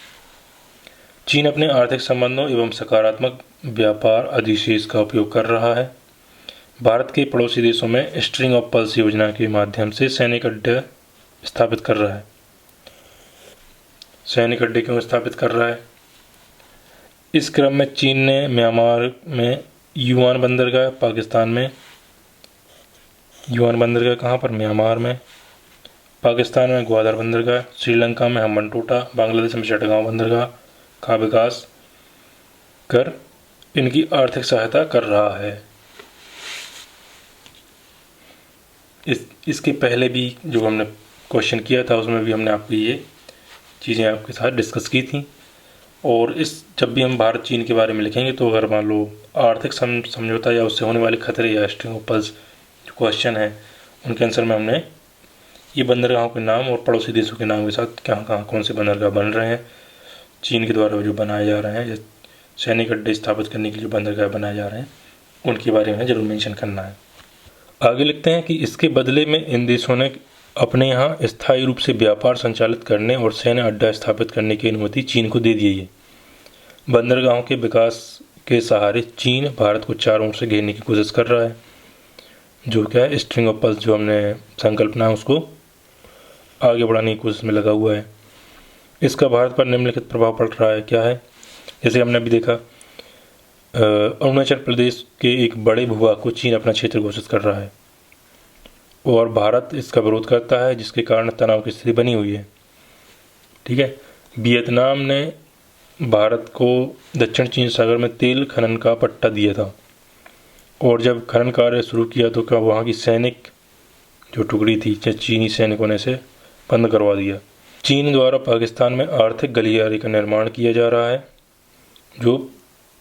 चीन अपने आर्थिक संबंधों एवं सकारात्मक व्यापार अधिशेष का उपयोग कर रहा है। भारत के पड़ोसी देशों में स्ट्रिंग ऑफ पल्स योजना के माध्यम से सैनिक अड्डे स्थापित कर रहा है। सैनिक अड्डे क्यों स्थापित कर रहा है? इस क्रम में चीन ने म्यांमार में युआन बंदरगाह, पाकिस्तान में युआन बंदरगाह कहाँ पर, म्यांमार में, पाकिस्तान में ग्वादर बंदरगाह, श्रीलंका में हम्बनटोटा, बांग्लादेश में चटगांव बंदरगाह का विकास कर इनकी आर्थिक सहायता कर रहा है। इसके पहले भी जो हमने क्वेश्चन किया था उसमें भी हमने आपको ये चीज़ें आपके साथ डिस्कस की थी। और जब भी हम भारत चीन के बारे में लिखेंगे तो अगर मान लो आर्थिक समझौता या उससे होने वाले खतरे या स्ट्रिंग ऑफ पल्स जो क्वेश्चन है उनके आंसर में हमने ये बंदरगाहों के नाम और पड़ोसी देशों के नाम के साथ कहाँ कहाँ कौन से बंदरगाह बन रहे हैं चीन के द्वारा जो बनाए जा रहे हैं, सैनिक अड्डे स्थापित करने के लिए जो बंदरगाह बनाए जा रहे हैं, उनके बारे में ज़रूर मेंशन करना है। आगे लिखते हैं कि इसके बदले में इन देशों ने अपने यहाँ स्थायी रूप से व्यापार संचालित करने और सैन्य अड्डा स्थापित करने की अनुमति चीन को दे दी है। बंदरगाहों के विकास के सहारे चीन भारत को चारों ओर से घेरने की कोशिश कर रहा है। जो क्या है, स्ट्रिंग ऑफ पर्ल्स जो हमने संकल्पना है उसको आगे बढ़ाने की कोशिश में लगा हुआ है। इसका भारत पर निम्नलिखित प्रभाव पड़ रहा है। क्या है? जैसे हमने अभी देखा, अरुणाचल प्रदेश के एक बड़े भूभाग को चीन अपना क्षेत्र घोषित कर रहा है और भारत इसका विरोध करता है, जिसके कारण तनाव की स्थिति बनी हुई है। ठीक है। वियतनाम ने भारत को दक्षिण चीन सागर में तेल खनन का पट्टा दिया था और जब खनन कार्य शुरू किया तो क्या वहाँ की सैनिक जो टुकड़ी थी, चीनी सैनिकों ने इसे बंद करवा दिया। चीन द्वारा पाकिस्तान में आर्थिक गलियारे का निर्माण किया जा रहा है जो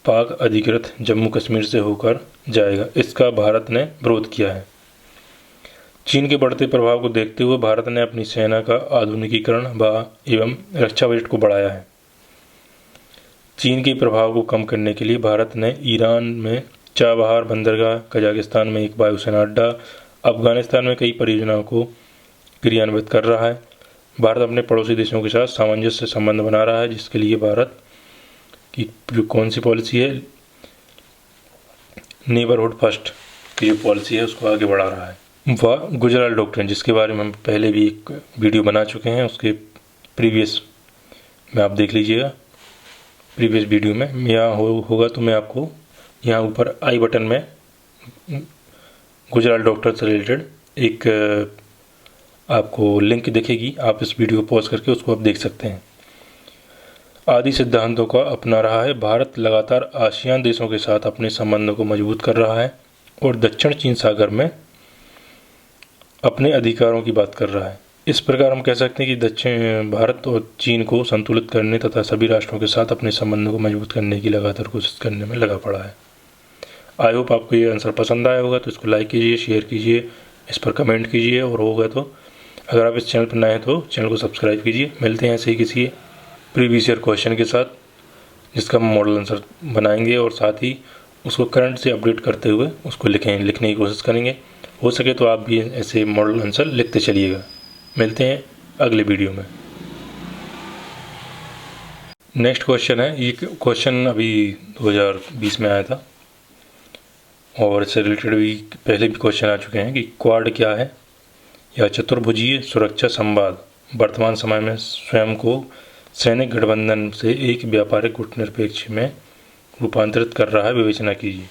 पाक अधिकृत जम्मू कश्मीर से होकर जाएगा। इसका भारत ने विरोध किया है। चीन के बढ़ते प्रभाव को देखते हुए भारत ने अपनी सेना का आधुनिकीकरण एवं रक्षा बजट को बढ़ाया है। चीन के प्रभाव को कम करने के लिए भारत ने ईरान में चाबहार बंदरगाह, कजाकिस्तान में एक वायुसेना अड्डा, अफगानिस्तान में कई परियोजनाओं को क्रियान्वित कर रहा है। भारत अपने पड़ोसी देशों के साथ सामंजस्य संबंध बना रहा है, जिसके लिए भारत की जो कौन सी पॉलिसी है, नेबरहुड फर्स्ट की जो पॉलिसी है उसको आगे बढ़ा रहा है। वह गुजराल डॉक्ट्रिन, जिसके बारे में हम पहले भी एक वीडियो बना चुके हैं, उसके प्रीवियस में आप देख लीजिएगा। प्रीवियस वीडियो में यहाँ होगा तो मैं आपको यहाँ ऊपर आई बटन में गुजराल डॉक्टर से रिलेटेड एक आपको लिंक दिखेगी। आप इस वीडियो को पॉज करके उसको आप देख सकते हैं। आदि सिद्धांतों का अपना रहा है। भारत लगातार आसियान देशों के साथ अपने संबंधों को मजबूत कर रहा है और दक्षिण चीन सागर में अपने अधिकारों की बात कर रहा है। इस प्रकार हम कह सकते हैं कि दक्षिण भारत और चीन को संतुलित करने तथा सभी राष्ट्रों के साथ अपने संबंधों को मजबूत करने की लगातार कोशिश करने में लगा पड़ा है। आई होप आपको ये आंसर पसंद आया होगा, तो इसको लाइक कीजिए, शेयर कीजिए, इस पर कमेंट कीजिए और होगा तो अगर आप इस चैनल पर नए हैं तो चैनल को सब्सक्राइब कीजिए। मिलते हैं ऐसे ही किसी प्रीवियस ईयर क्वेश्चन के साथ, जिसका हम मॉडल आंसर बनाएंगे और साथ ही उसको करंट से अपडेट करते हुए उसको लिखने की कोशिश करेंगे। हो सके तो आप भी ऐसे मॉडल आंसर लिखते चलिएगा। मिलते हैं अगले वीडियो में। नेक्स्ट क्वेश्चन है, ये क्वेश्चन अभी 2020 में आया था और इससे रिलेटेड भी पहले भी क्वेश्चन आ चुके हैं कि क्वाड क्या है या चतुर्भुजीय सुरक्षा संवाद वर्तमान समय में स्वयं को सैनिक गठबंधन से एक व्यापारिक गुटनिरपेक्ष में रूपांतरित कर रहा है, विवेचना कीजिए।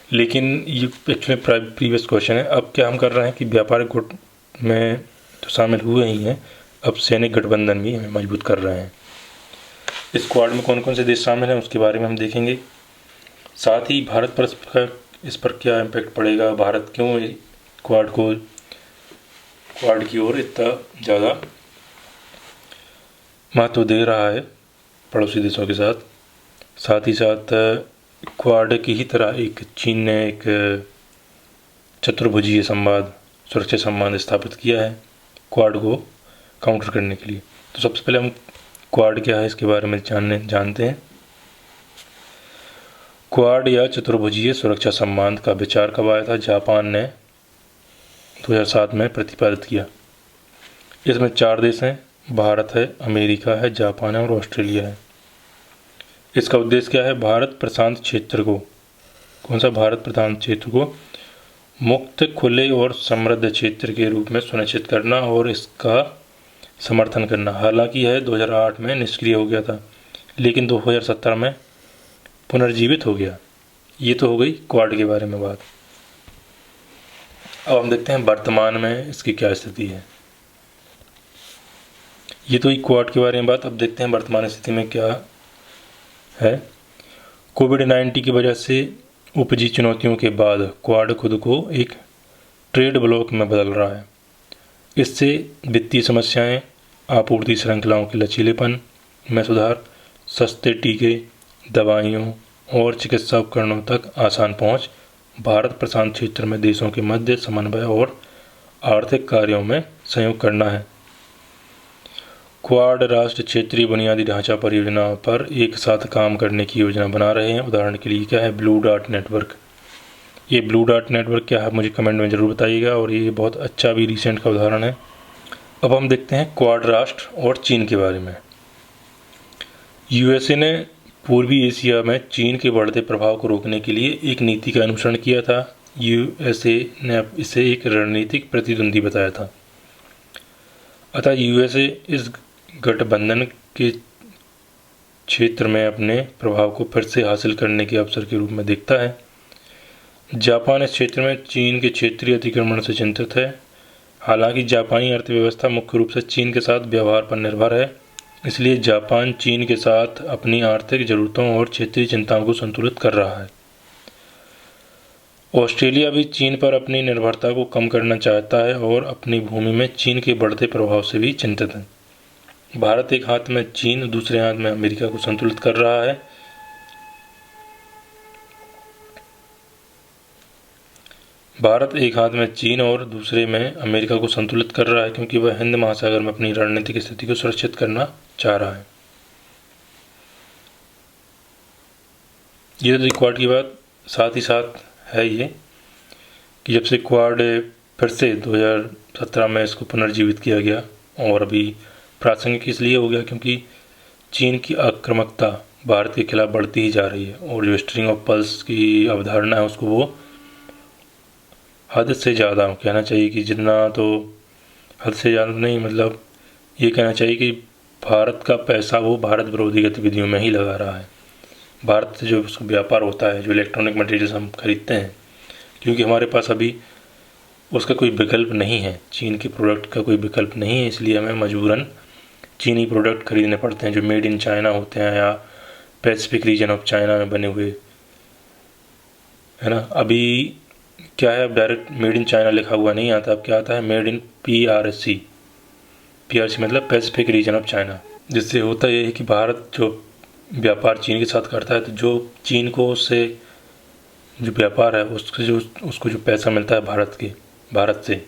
लेकिन ये एक्चुअली प्रीवियस क्वेश्चन है। अब क्या हम कर रहे हैं कि व्यापारिक गुट में तो शामिल हुए ही हैं, अब सैनिक गठबंधन भी हमें मजबूत कर रहे हैं। इस क्वाड में कौन कौन से देश शामिल हैं उसके बारे में हम देखेंगे। साथ ही भारत पर इस पर क्या इम्पैक्ट पड़ेगा, भारत क्यों क्वाड की ओर इतना ज़्यादा महत्व दे रहा है पड़ोसी देशों के साथ। साथ ही साथ क्वाड की ही तरह एक चीन ने एक चतुर्भुजीय सुरक्षा संवाद स्थापित किया है क्वाड को काउंटर करने के लिए। तो सबसे पहले हम क्वाड क्या है इसके बारे में जानते हैं। क्वाड या चतुर्भुजीय सुरक्षा संबंध का विचार कब आया था? जापान ने 2007 में प्रतिपादित किया। इसमें 4 देश हैं, भारत है, अमेरिका है, जापान है और ऑस्ट्रेलिया है। इसका उद्देश्य क्या है? भारत प्रशांत क्षेत्र को, कौन सा? भारत प्रशांत क्षेत्र को मुक्त, खुले और समृद्ध क्षेत्र के रूप में सुनिश्चित करना और इसका समर्थन करना। हालांकि यह 2008 में निष्क्रिय हो गया था, लेकिन 2017 में पुनर्जीवित हो गया। ये तो हो गई क्वाड के बारे में बात। अब हम देखते हैं वर्तमान में इसकी क्या स्थिति है। ये तो ही क्वाड के बारे में बात। अब देखते हैं वर्तमान स्थिति में क्या है। कोविड-19 की वजह से उपजी चुनौतियों के बाद क्वाड खुद को एक ट्रेड ब्लॉक में बदल रहा है। इससे वित्तीय समस्याएं, आपूर्ति श्रृंखलाओं के लचीलेपन में सुधार, सस्ते टीके, दवाइयों और चिकित्सा उपकरणों तक आसान पहुंच, भारत प्रशांत क्षेत्र में देशों के मध्य समन्वय और आर्थिक कार्यों में सहयोग करना है। क्वाड राष्ट्र क्षेत्रीय बुनियादी ढांचा परियोजना पर एक साथ काम करने की योजना बना रहे हैं। उदाहरण के लिए क्या है, ब्लू डार्ट नेटवर्क। ये ब्लू डार्ट नेटवर्क क्या है मुझे कमेंट में ज़रूर बताइएगा, और ये बहुत अच्छा भी रिसेंट का उदाहरण है। अब हम देखते हैं क्वाड राष्ट्र और चीन के बारे में। यूएसए ने पूर्वी एशिया में चीन के बढ़ते प्रभाव को रोकने के लिए एक नीति का अनुसरण किया था। यूएसए ने इसे एक रणनीतिक प्रतिद्वंदी बताया था। अतः यूएसए इस गठबंधन के क्षेत्र में अपने प्रभाव को फिर से हासिल करने के अवसर के रूप में देखता है। जापान इस क्षेत्र में चीन के क्षेत्रीय अतिक्रमण से चिंतित है। हालांकि जापानी अर्थव्यवस्था मुख्य रूप से चीन के साथ व्यवहार पर निर्भर है, इसलिए जापान चीन के साथ अपनी आर्थिक ज़रूरतों और क्षेत्रीय चिंताओं को संतुलित कर रहा है। ऑस्ट्रेलिया भी चीन पर अपनी निर्भरता को कम करना चाहता है और अपनी भूमि में चीन के बढ़ते प्रभाव से भी चिंतित है। भारत एक हाथ में चीन, दूसरे हाथ में अमेरिका को संतुलित कर रहा है। भारत एक हाथ में चीन और दूसरे में अमेरिका को संतुलित कर रहा है, क्योंकि वह हिंद महासागर में अपनी रणनीतिक स्थिति को सुरक्षित करना चाह रहा है। ये तो क्वाड की बात। साथ ही साथ है ये कि जब से क्वाड फिर से 2017 में इसको पुनर्जीवित किया गया, और अभी प्रासंगिक इसलिए हो गया क्योंकि चीन की आक्रामकता भारत के खिलाफ बढ़ती ही जा रही है, और जो स्ट्रिंग ऑफ पल्स की अवधारणा है उसको वो हद से ज़्यादा कहना चाहिए कि जितना, तो हद से ज़्यादा नहीं, मतलब ये कहना चाहिए कि भारत का पैसा वो भारत विरोधी गतिविधियों में ही लगा रहा है। भारत से जो व्यापार होता है, जो इलेक्ट्रॉनिक मटेरियल्स हम खरीदते हैं, क्योंकि हमारे पास अभी उसका कोई विकल्प नहीं है, चीन के प्रोडक्ट का कोई विकल्प नहीं है, इसलिए हमें मजबूरन चीनी प्रोडक्ट खरीदने पड़ते हैं जो मेड इन चाइना होते हैं या पैसिफिक रीजन ऑफ चाइना में बने हुए, है ना। अभी क्या है, अब डायरेक्ट मेड इन चाइना लिखा हुआ नहीं आता, अब क्या आता है, मेड इन PRC मतलब पैसिफिक रीजन ऑफ चाइना। जिससे होता यह है कि भारत जो व्यापार चीन के साथ करता है, तो जो चीन को उससे जो व्यापार है उसको जो पैसा मिलता है भारत से,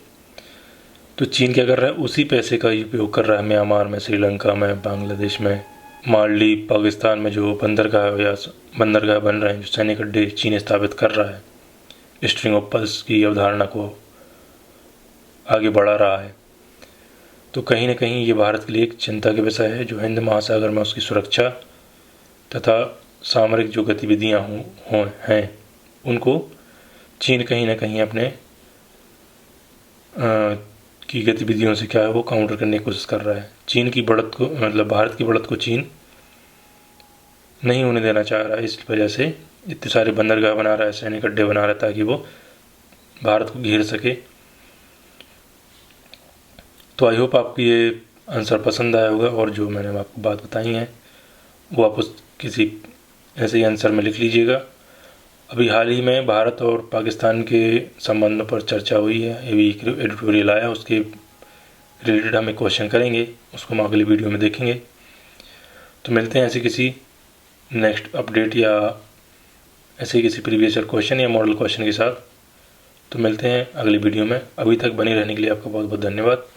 तो चीन क्या कर रहा है, उसी पैसे का उपयोग कर रहा है म्यांमार में, श्रीलंका में, बांग्लादेश में, मालदीव, पाकिस्तान में जो बंदरगाह बन रहे हैं, जो सैनिक अड्डे चीन स्थापित कर रहा है, स्ट्रिंग ऑफ पल्स की अवधारणा को आगे बढ़ा रहा है। तो कहीं ना कहीं ये भारत के लिए एक चिंता का विषय है, जो हिंद महासागर में उसकी सुरक्षा तथा सामरिक जो गतिविधियाँ हैं उनको चीन कहीं ना कहीं अपने की गतिविधियों से क्या है वो काउंटर करने की कोशिश कर रहा है। चीन की बढ़त को, मतलब भारत की बढ़त को चीन नहीं होने देना चाह रहा है, इस वजह से इतने सारे बंदरगाह बना रहा है, सैनिक अड्डे बना रहा है, ताकि वो भारत को घेर सके। तो आई होप आपको ये आंसर पसंद आया होगा, और जो मैंने आपको बात बताई है वो आप उस किसी ऐसे ही आंसर में लिख लीजिएगा। अभी हाल ही में भारत और पाकिस्तान के संबंधों पर चर्चा हुई है, अभी एक एडिटोरियल आया, उसके रिलेटेड हम एक क्वेश्चन करेंगे, उसको हम अगली वीडियो में देखेंगे। तो मिलते हैं ऐसे किसी नेक्स्ट अपडेट या ऐसे किसी प्रीवियस ईयर क्वेश्चन या मॉडल क्वेश्चन के साथ। तो मिलते हैं अगली वीडियो में। अभी तक बने रहने के लिए आपका बहुत बहुत धन्यवाद।